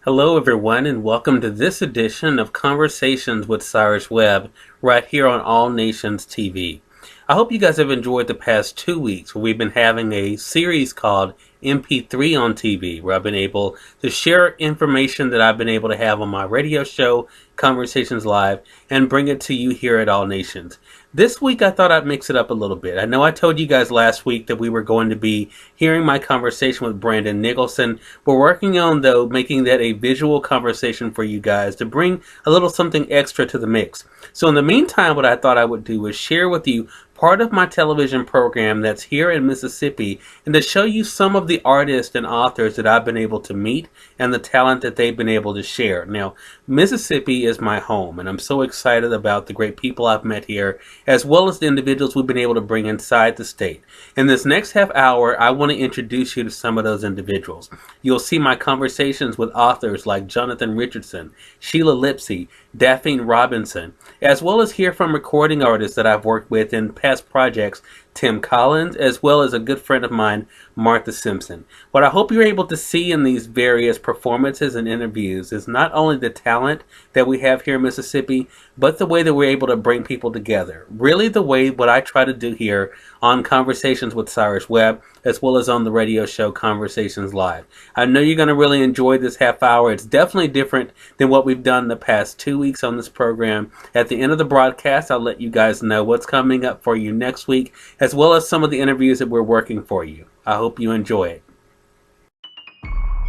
Hello, everyone, and welcome to this edition of Conversations with Cyrus Webb right here on All Nations TV. I hope you guys have enjoyed the past 2 weeks where we've been having a series called MP3 on TV, where I've been able to share information that I've been able to have on my radio show, Conversations Live, and bring it to you here at All Nations. This week I thought I'd mix it up a little bit. I know I told you guys last week that we were going to be hearing my conversation with Brandon Nicholson. We're working on, though, making that a visual conversation for you guys to bring a little something extra to the mix. So in the meantime, what I thought I would do is share with you part of my television program that's here in Mississippi, and to show you some of the artists and authors that I've been able to meet and the talent that they've been able to share. Now, Mississippi is my home, and I'm so excited about the great people I've met here, as well as the individuals we've been able to bring inside the state. In this next half hour, I want to introduce you to some of those individuals. You'll see my conversations with authors like Jonathan Richardson, Sheila Lipsey, Daphne Robinson, as well as hear from recording artists that I've worked with in past projects, Tim Collins, as well as a good friend of mine, Martha Simpson. What I hope you're able to see in these various performances and interviews is not only the talent that we have here in Mississippi, but the way that we're able to bring people together. Really the way what I try to do here on Conversations with Cyrus Webb, as well as on the radio show Conversations Live. I know you're going to really enjoy this half hour. It's definitely different than what we've done the past 2 weeks on this program. At the end of the broadcast, I'll let you guys know what's coming up for you next week, as well as some of the interviews that we're working for you. I hope you enjoy it.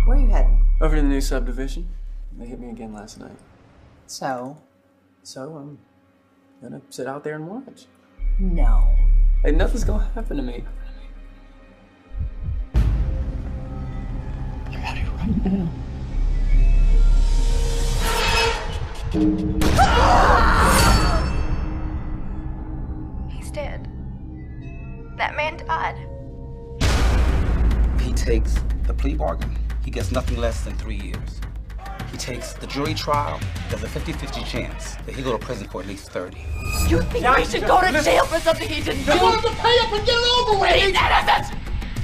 Where are you heading? Over to the new subdivision. They hit me again last night. So I'm gonna sit out there and watch. no. Hey, nothing's gonna happen to me. I'm out here right now. He's dead. That man died. He takes the plea bargain, he gets nothing less than 3 years. He takes the jury trial, there's a 50-50 chance that he'll go to prison for at least 30. You think we should go to jail for something he didn't do? want him to pay up and get it over with! He's innocent!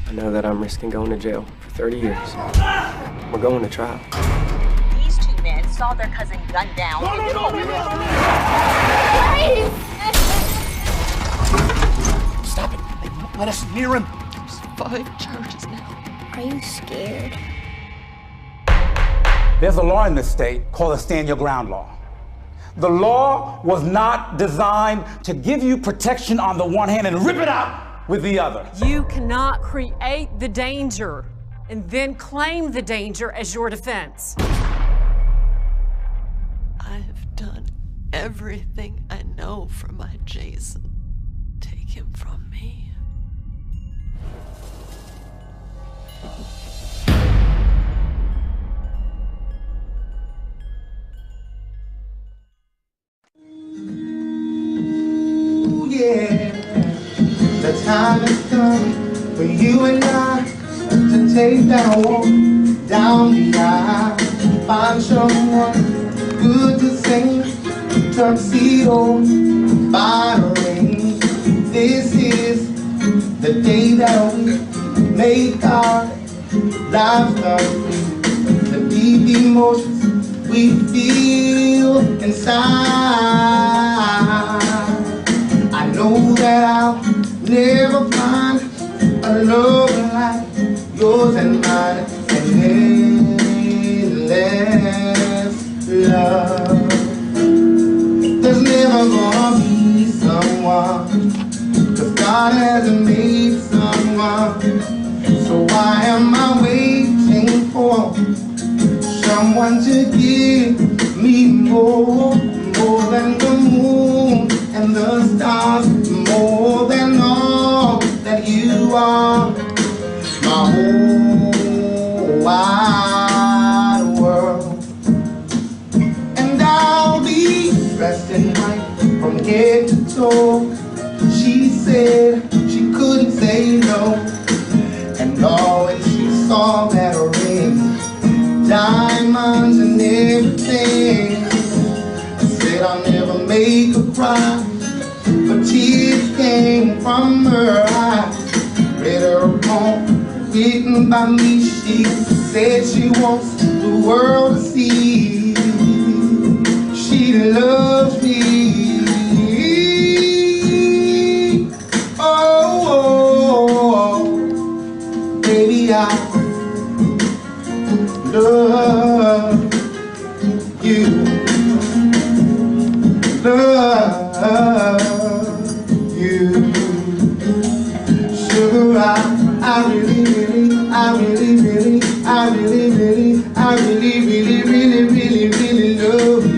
I know that I'm risking going to jail for 30 years. We're going to trial. These two men saw their cousin gunned down. Stop it! They won't let us near him! There's 5 charges now. Are you scared? There's a law in this state called the Stand Your Ground law. The law was not designed to give you protection on the one hand and rip it out with the other. You cannot create the danger and then claim the danger as your defense. I have done everything I know for my Jason. Take him from me. Yeah, the time has come for you and I to take that walk down the aisle. Find someone good to sing, tuxedo by the rain. This is the day that we make our lives complete. The deep emotions we feel inside. I know that I'll never find a love like yours and mine, and endless love. There's never gonna be someone, 'cause God hasn't made someone. So why am I waiting for someone to give me more than the moon and the stars, more than all that you are, my whole wide world. And I'll be dressed in white from head to toe. She said she couldn't say no, and all when she saw that ring, diamonds and everything, I said I'll never make her cry, but tears came from her eyes. Read her poem written by me. She said she wants the world to see she loves me. Oh, baby, I love you. Love you. Sugar, I really, really, I really, really, I really, really, I really, really, really, really, really love you.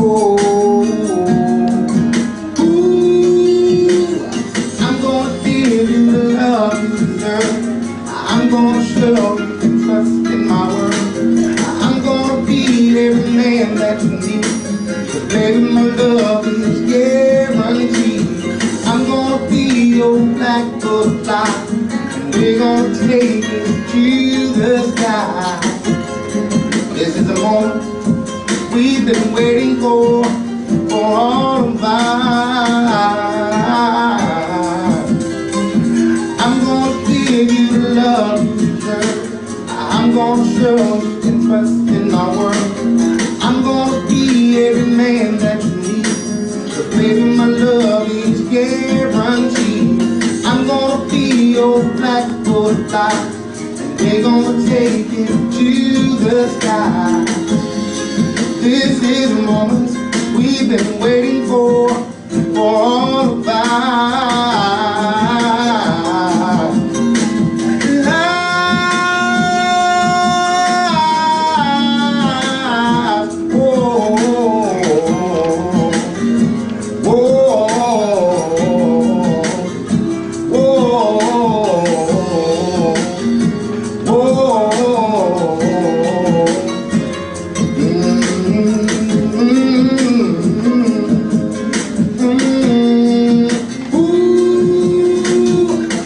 Oh, ooh, I'm gonna give you the love you deserve. I'm gonna show you can trust in my word. I'm gonna be every man that you need. Baby, my love is guaranteed. I'm gonna be your black butterfly, and we're gonna take it to the sky. This is the moment we've been waiting for all of our. I'm gonna give you the love you deserve. I'm gonna show you can trust in my word. I'm gonna be every man that you need. So baby, my love is guaranteed. I'm gonna be your black butterfly, and we're gonna take it to the sky. This is the moment we've been waiting for all of our lives. Whoa, whoa, whoa.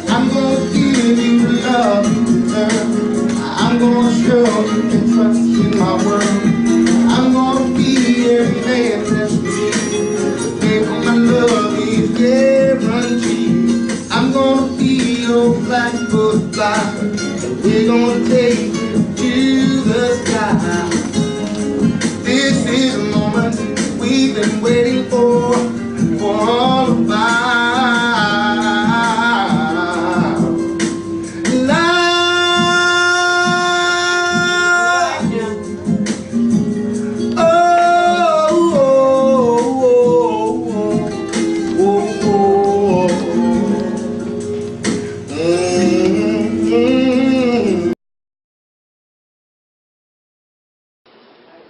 I'm gonna give you the love you deserve. I'm gonna show you can trust in my word. I'm gonna be every man that you need. Baby, my love is guaranteed. I'm gonna be your black butterfly, and we're gonna take it to the sky. This is the moment we've been waiting for all of our lives. Oh, oh, oh, oh, oh, oh.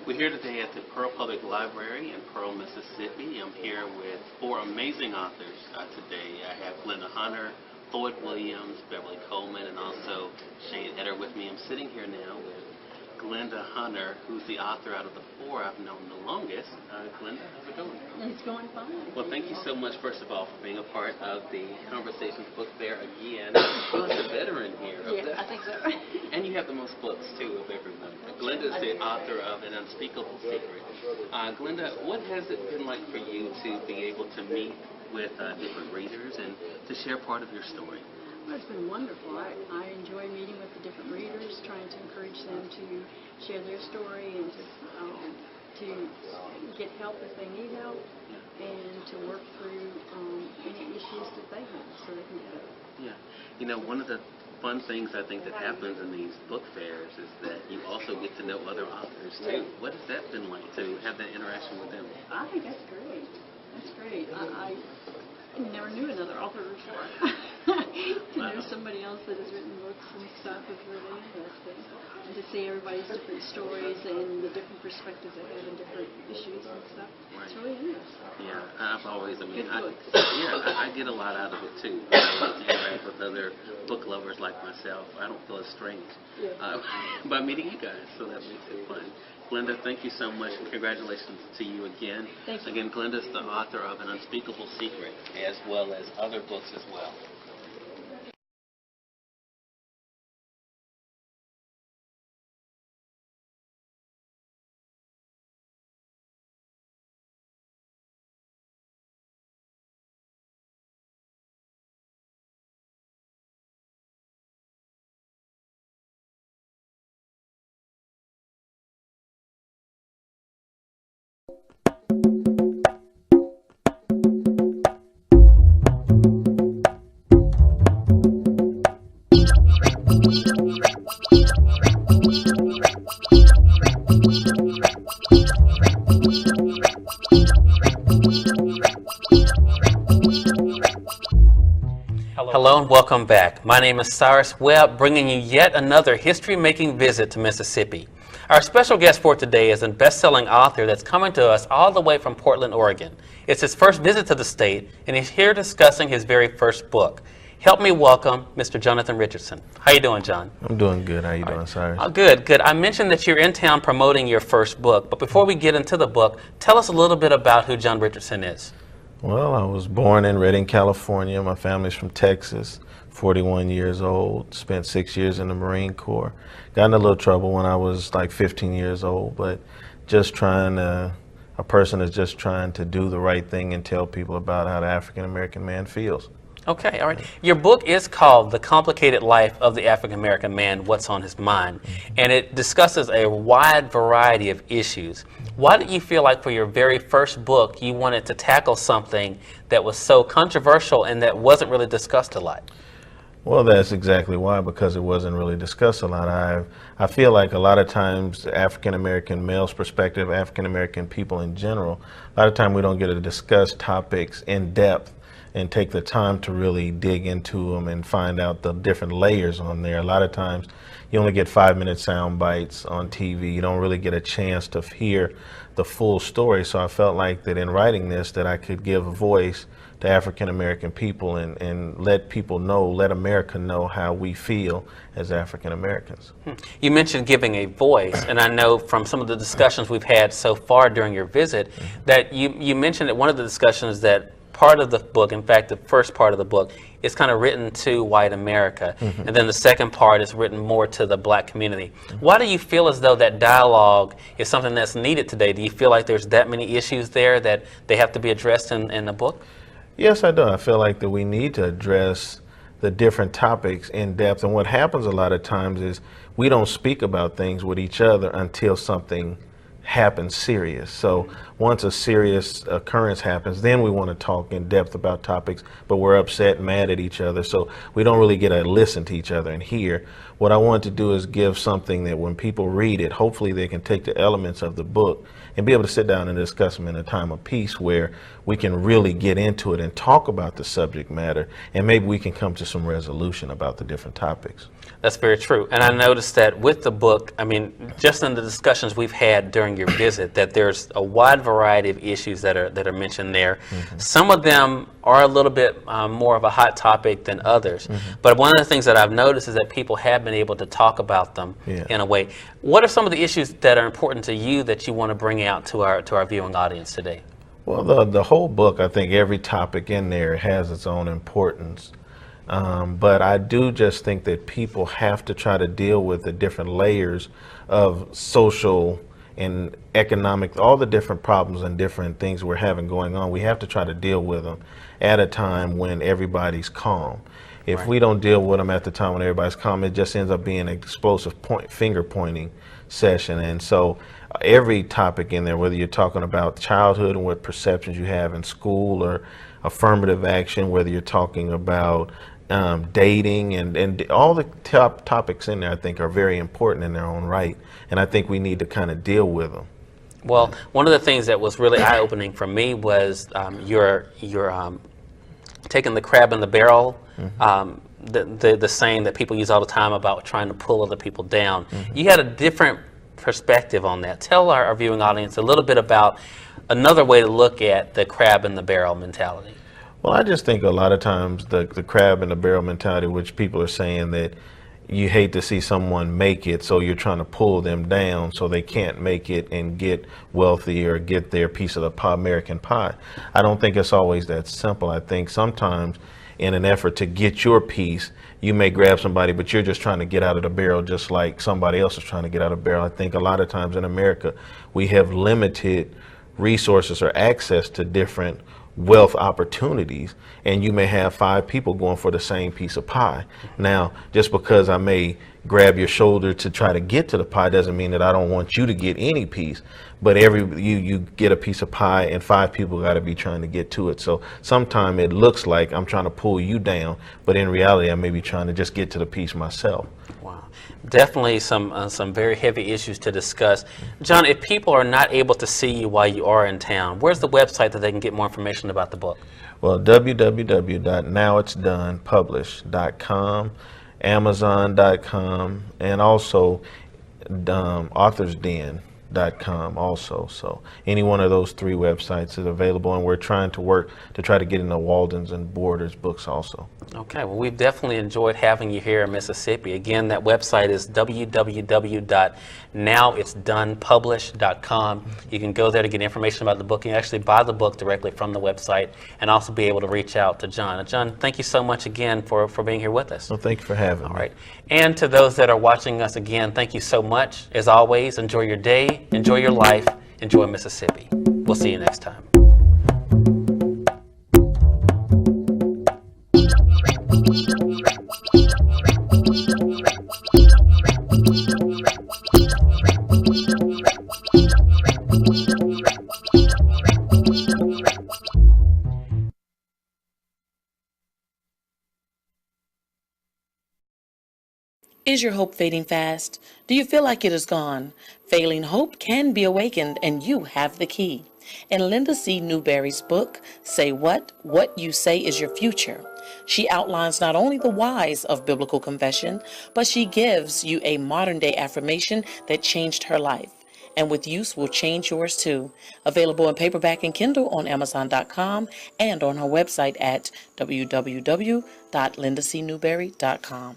We're here today at the Pearl Public Library in Pearl, Mississippi. I'm here with four amazing authors today. I have Glenda Hunter, Floyd Williams, Beverly Coleman, and also Shane Etter with me. I'm sitting here now with Glenda Hunter, who's the author out of the four I've known the longest. Glenda, how's it going? It's going fine. Well, thank you so much, first of all, for being a part of the Conversations Book Fair again. You're like a veteran here. Yeah, I think so. And you have the most books, too, of everyone. Glenda is the author of An Unspeakable Secret. Glenda, what has it been like for you to be able to meet with different readers and to share part of your story? Well, it's been wonderful. I enjoy meeting with the different readers, trying to encourage them to share their story and to get help if they need help, and to work through any issues that they have so they can get better. Yeah. You know, one of the fun things I think that happens in these book fairs is that you also get to know other authors, too. What has that been like to have that interaction with them? I think that's great. That's great. I never knew another author before. To know somebody else that has written books and stuff is really interesting. And to see everybody's different stories and the different perspectives they have in different issues and stuff. Right. It's really interesting. Yeah, I've always, I mean, Good books. I get a lot out of it, too. I love to interact with other book lovers like myself. I don't feel as strange by meeting you guys, so that makes it fun. Glenda, thank you so much, and congratulations to you again. Thank you. Again, Glenda's the author of An Unspeakable Secret, as well as other books as well. Hello and welcome back. My name is Cyrus Webb, bringing you yet another history-making visit to Mississippi. Our special guest for today is a best-selling author that's coming to us all the way from Portland, Oregon. It's his first visit to the state, and he's here discussing his very first book. Help me welcome Mr. Jonathan Richardson. How you doing, John? I'm doing good. How you doing, Cyrus? Good, good. I mentioned that you're in town promoting your first book, but before we get into the book, tell us a little bit about who John Richardson is. Well, I was born in Redding, California. My family's from Texas, 41 years old, spent 6 years in the Marine Corps. Got in a little trouble when I was like 15 years old, but just trying to, a person is just trying to do the right thing and tell people about how the African-American man feels. Okay, all right. Your book is called The Complicated Life of the African-American Man, What's on His Mind, and it discusses a wide variety of issues. Why did you feel like for your very first book you wanted to tackle something that was so controversial and that wasn't really discussed a lot? Well, that's exactly why, because it wasn't really discussed a lot. I feel like a lot of times African-American males' perspective, African-American people in general, a lot of time we don't get to discuss topics in depth and take the time to really dig into them and find out the different layers on there. A lot of times you only get 5-minute sound bites on TV. You don't really get a chance to hear the full story. So I felt like that in writing this, that I could give a voice to African American people and let people know, let America know how we feel as African Americans. You mentioned giving a voice, and I know from some of the discussions we've had so far during your visit that you mentioned that one of the discussions that part of the book, in fact, the first part of the book, is kind of written to white America, and then the second part is written more to the black community. Why do you feel as though that dialogue is something that's needed today? Do you feel like there's that many issues there that they have to be addressed in the book? Yes, I do. I feel like that we need to address the different topics in depth, and what happens a lot of times is we don't speak about things with each other until something happens serious. So once a serious occurrence happens, then we want to talk in depth about topics, but we're upset, mad at each other, so we don't really get to listen to each other and hear. What I want to do is give something that when people read it, hopefully they can take the elements of the book and be able to sit down and discuss them in a time of peace where we can really get into it and talk about the subject matter, and maybe we can come to some resolution about the different topics. That's very true. And I noticed that with the book, I mean, just in the discussions we've had during your visit, that there's a wide variety of issues that are mentioned there. Some of them are a little bit more of a hot topic than others. But one of the things that I've noticed is that people have been able to talk about them in a way. What are some of the issues that are important to you that you want to bring out to our viewing audience today? Well, the whole book, I think every topic in there has its own importance. But I do just think that people have to try to deal with the different layers of social and economic, all the different problems and different things we're having going on. We have to try to deal with them at a time when everybody's calm. If we don't deal with them at the time when everybody's calm, it just ends up being an explosive finger pointing session. And so every topic in there, whether you're talking about childhood and what perceptions you have in school, or affirmative action, whether you're talking about dating and all the top topics in there, I think are very important in their own right, and I think we need to kind of deal with them. Well, one of the things that was really eye-opening for me was your taking the crab in the barrel, the saying that people use all the time about trying to pull other people down. You had a different perspective on that. Tell our viewing audience a little bit about another way to look at the crab in the barrel mentality. Well, I just think a lot of times the crab in the barrel mentality, which people are saying that you hate to see someone make it, so you're trying to pull them down so they can't make it and get wealthy or get their piece of the American pie. I don't think it's always that simple. I think sometimes in an effort to get your piece, you may grab somebody, but you're just trying to get out of the barrel just like somebody else is trying to get out of the barrel. I think a lot of times in America, we have limited resources or access to different wealth opportunities, and you may have 5 people going for the same piece of pie. Now, just because I may grab your shoulder to try to get to the pie doesn't mean that I don't want you to get any piece. But you get a piece of pie and 5 people got to be trying to get to it. So sometimes it looks like I'm trying to pull you down, but in reality I may be trying to just get to the piece myself. Wow. Definitely some very heavy issues to discuss. John, if people are not able to see you while you are in town, where's the website that they can get more information about the book? Well, www.nowitsdonepublished.com, Amazon.com, and also AuthorsDen.com also. So any one of those 3 websites is available, and we're trying to work to try to get into Walden's and Borders books also. Okay, well, we've definitely enjoyed having you here in Mississippi. Again, that website is www.nowitsdonepublished.com. You can go there to get information about the book. You can actually buy the book directly from the website and also be able to reach out to John. John, thank you so much again for being here with us. Well, thank you for having me. All right. And to those that are watching us again, thank you so much. As always, enjoy your day, enjoy your life, enjoy Mississippi. We'll see you next time. Is your hope fading fast? Do you feel like it is gone? Failing hope can be awakened, and you have the key. In Linda C. Newberry's book, Say What You Say Is Your Future, she outlines not only the whys of biblical confession, but she gives you a modern-day affirmation that changed her life, and with use will change yours too. Available in paperback and Kindle on Amazon.com and on her website at www.lindacnewberry.com.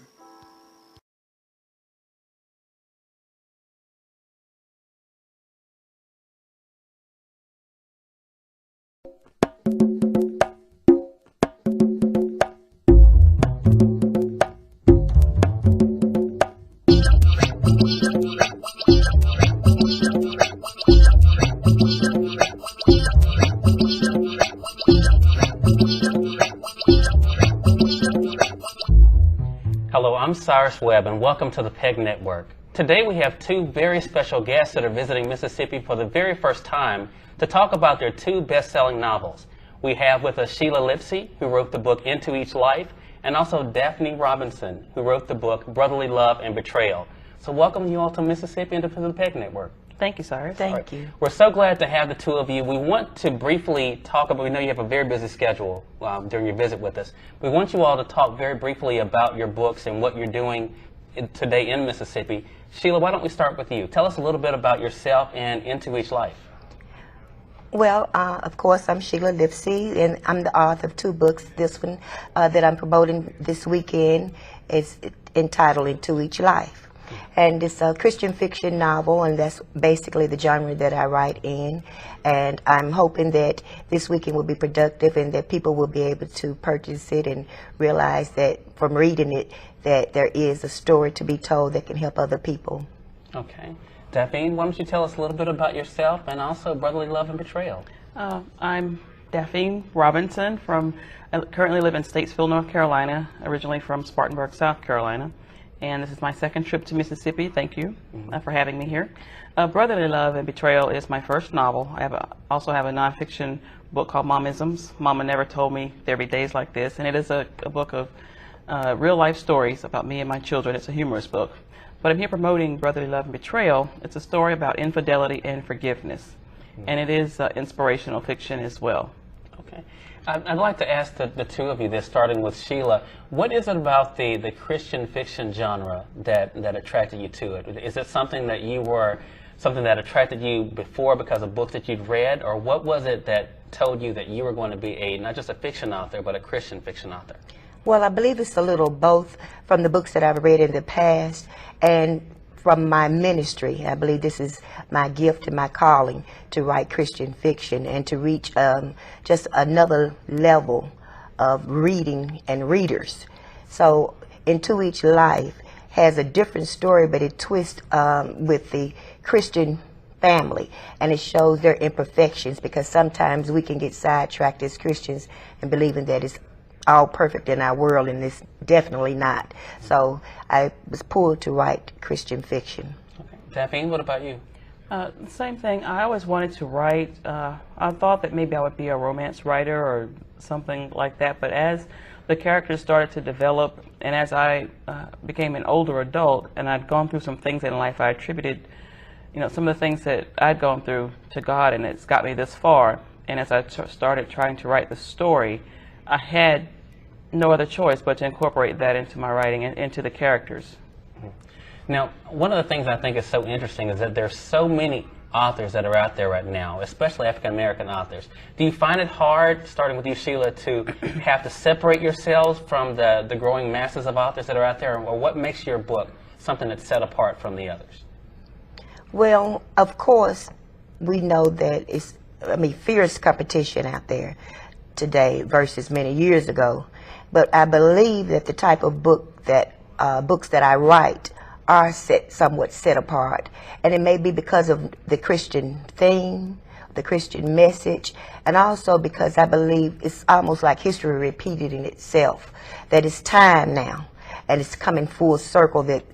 Hello, I'm Cyrus Webb, and welcome to the PEG Network. Today we have 2 very special guests that are visiting Mississippi for the very first time to talk about their 2 best-selling novels. We have with us Sheila Lipsey, who wrote the book Into Each Life, and also Daphne Robinson, who wrote the book Brotherly Love and Betrayal. So welcome you all to Mississippi and to the PEG Network. Thank you, Cyrus. Thank you. We're so glad to have the 2 of you. We want to briefly talk about, we know you have a very busy schedule during your visit with us. We want you all to talk very briefly about your books and what you're doing today in Mississippi. Sheila, why don't we start with you? Tell us a little bit about yourself and Into Each Life. Well, of course, I'm Sheila Lipsey, and I'm the author of 2 books. This one that I'm promoting this weekend is entitled Into Each Life. And it's a Christian fiction novel, and that's basically the genre that I write in. And I'm hoping that this weekend will be productive and that people will be able to purchase it and realize that from reading it that there is a story to be told that can help other people. Okay. Daphne, why don't you tell us a little bit about yourself and also Brotherly Love and Betrayal? I'm Daphne Robinson. I currently live in Statesville, North Carolina, originally from Spartanburg, South Carolina. And this is my 2nd trip to Mississippi. Thank you for having me here. Brotherly Love and Betrayal is my first novel. I also have a nonfiction book called Momisms. Mama Never Told Me There'd Be Days Like This. And it is a book of real life stories about me and my children. It's a humorous book. But I'm here promoting Brotherly Love and Betrayal. It's a story about infidelity and forgiveness. And it is inspirational fiction as well. Okay. I'd like to ask the 2 of you this, starting with Sheila. What is it about the Christian fiction genre that attracted you to it? Is it something that attracted you before because of books that you'd read, or what was it that told you that you were going to be not just a fiction author, but a Christian fiction author? Well, I believe it's a little both from the books that I've read in the past and from my ministry. I believe this is my gift and my calling to write Christian fiction and to reach just another level of reading and readers. So Into Each Life has a different story, but it twists with the Christian family, and it shows their imperfections, because sometimes we can get sidetracked as Christians and believing that it's all perfect in our world, and it's definitely not. So I was pulled to write Christian fiction. Daphne, what about you? Same thing. I always wanted to write. I thought that maybe I would be a romance writer or something like that, but as the characters started to develop and as I became an older adult and I'd gone through some things in life, I attributed, you know, some of the things that I'd gone through to God, and it's got me this far. And as I started trying to write the story, I had no other choice but to incorporate that into my writing and into the characters. Now, one of the things I think is so interesting is that there's so many authors that are out there right now, especially African-American authors. Do you find it hard, starting with you, Sheila, to have to separate yourselves from the growing masses of authors that are out there? Or what makes your book something that's set apart from the others? Well, of course, we know that it's, fierce competition out there today versus many years ago. But I believe that the type of book that books that I write are somewhat set apart, and it may be because of the Christian theme, the Christian message, and also because I believe it's almost like history repeated in itself, that it's time now, and it's coming full circle that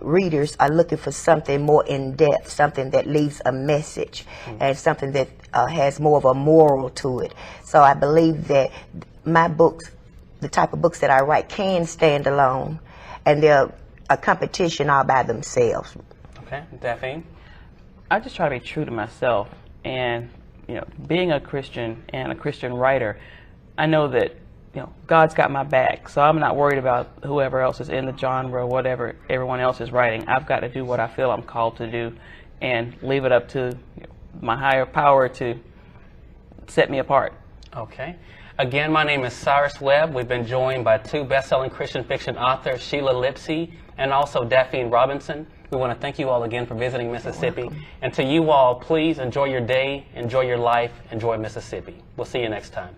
readers are looking for something more in depth, something that leaves a message, and something that has more of a moral to it. So I believe that my books, the type of books that I write, can stand alone, and they're a competition all by themselves. Okay, Daphne? I just try to be true to myself, and you know, being a Christian and a Christian writer, I know that, you know, God's got my back, so I'm not worried about whoever else is in the genre, whatever everyone else is writing. I've got to do what I feel I'm called to do, and leave it up to, you know, my higher power to set me apart. Okay. Again, my name is Cyrus Webb. We've been joined by two best-selling Christian fiction authors, Sheila Lipsey and also Daphne Robinson. We want to thank you all again for visiting Mississippi. And to you all, please enjoy your day, enjoy your life, enjoy Mississippi. We'll see you next time.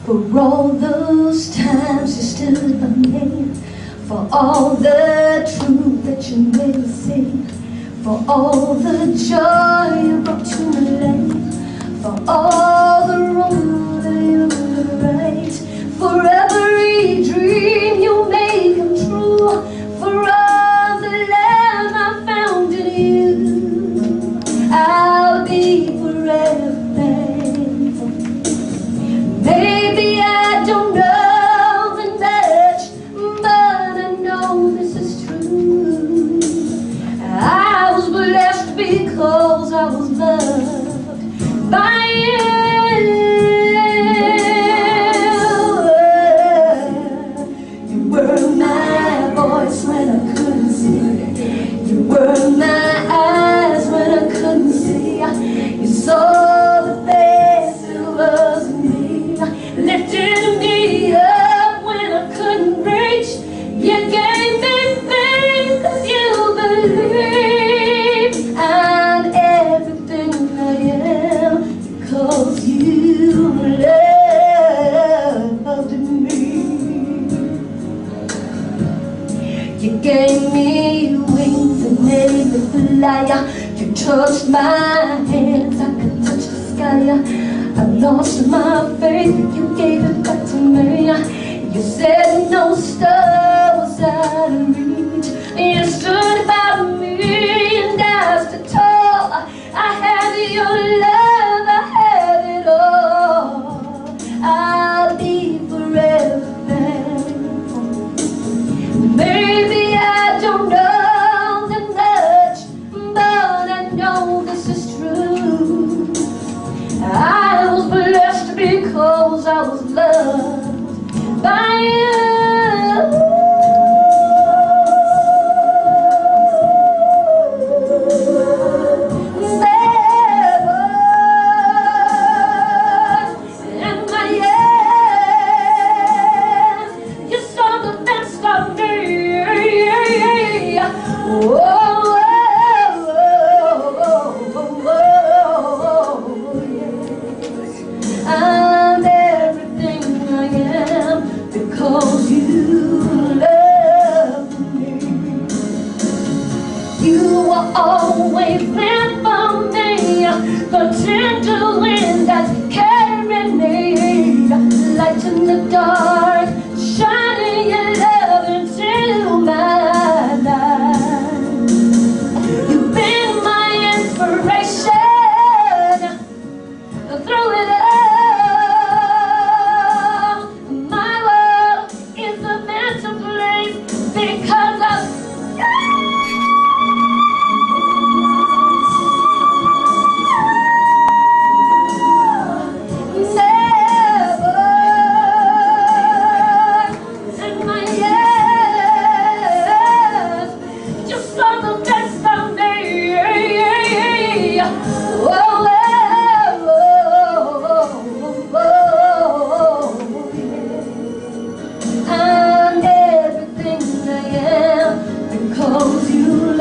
For all those times you stood by me, for all the truth that you made me see, for all the joy you brought to my life, for all the road that you made right, for every dream you made come true, for all the love I found in you, I'll be forever thankful. Maybe I don't know that much, but I know this is true. I was blessed because I was loved by you. You were my voice when I couldn't see. You were my eyes when I couldn't see. You saw the face that was in me, lifting me up when I couldn't reach. You gave me faith 'cause you believe I'm everything I am because you loved me. You gave me wings and made me fly. You touched my hands, I could touch the sky. I lost my faith, you gave it back to me. You said no star was out of reach. You stood by me and I stood tall. I have your love, I have it all. I'll be forever thankful. Maybe I don't know that much, but I know this is true. I was blessed because I was loved by you. And my yes, I'm everything I am because you love me. You were always there for me, the gentle wind that carried me, light in the dark, shining your love into my life. You've been my inspiration through it all. My world is a better place because of you. I'm everything I am because you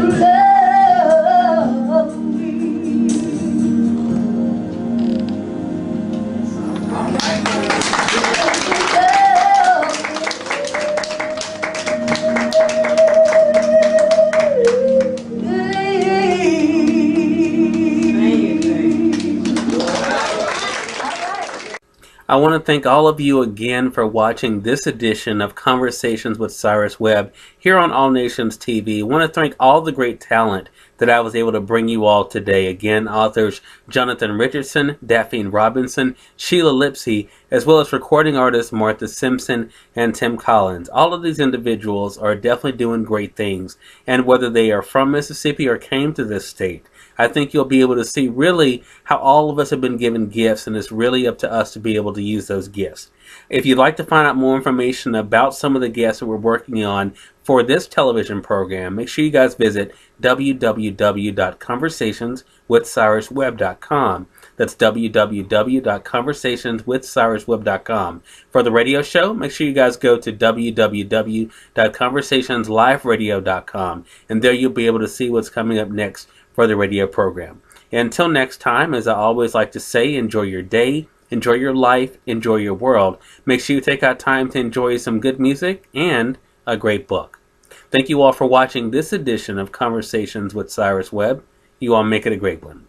love me. I want to thank all of you again for watching this edition of Conversations with Cyrus Webb here on All Nations TV. I want to thank all the great talent that I was able to bring you all today. Again, authors Jonathan Richardson, Daphne Robinson, Sheila Lipsey, as well as recording artists Martha Simpson and Tim Collins. All of these individuals are definitely doing great things, and whether they are from Mississippi or came to this state, I think you'll be able to see really how all of us have been given gifts, and it's really up to us to be able to use those gifts. If you'd like to find out more information about some of the guests that we're working on for this television program, make sure you guys visit www.conversationswithcyruswebb.com. That's www.conversationswithcyruswebb.com. For the radio show, make sure you guys go to www.conversationsliveradio.com, and there you'll be able to see what's coming up next for the radio program. Until next time, as I always like to say, enjoy your day, enjoy your life, enjoy your world. Make sure you take out time to enjoy some good music and a great book. Thank you all for watching this edition of Conversations with Cyrus Webb. You all make it a great one.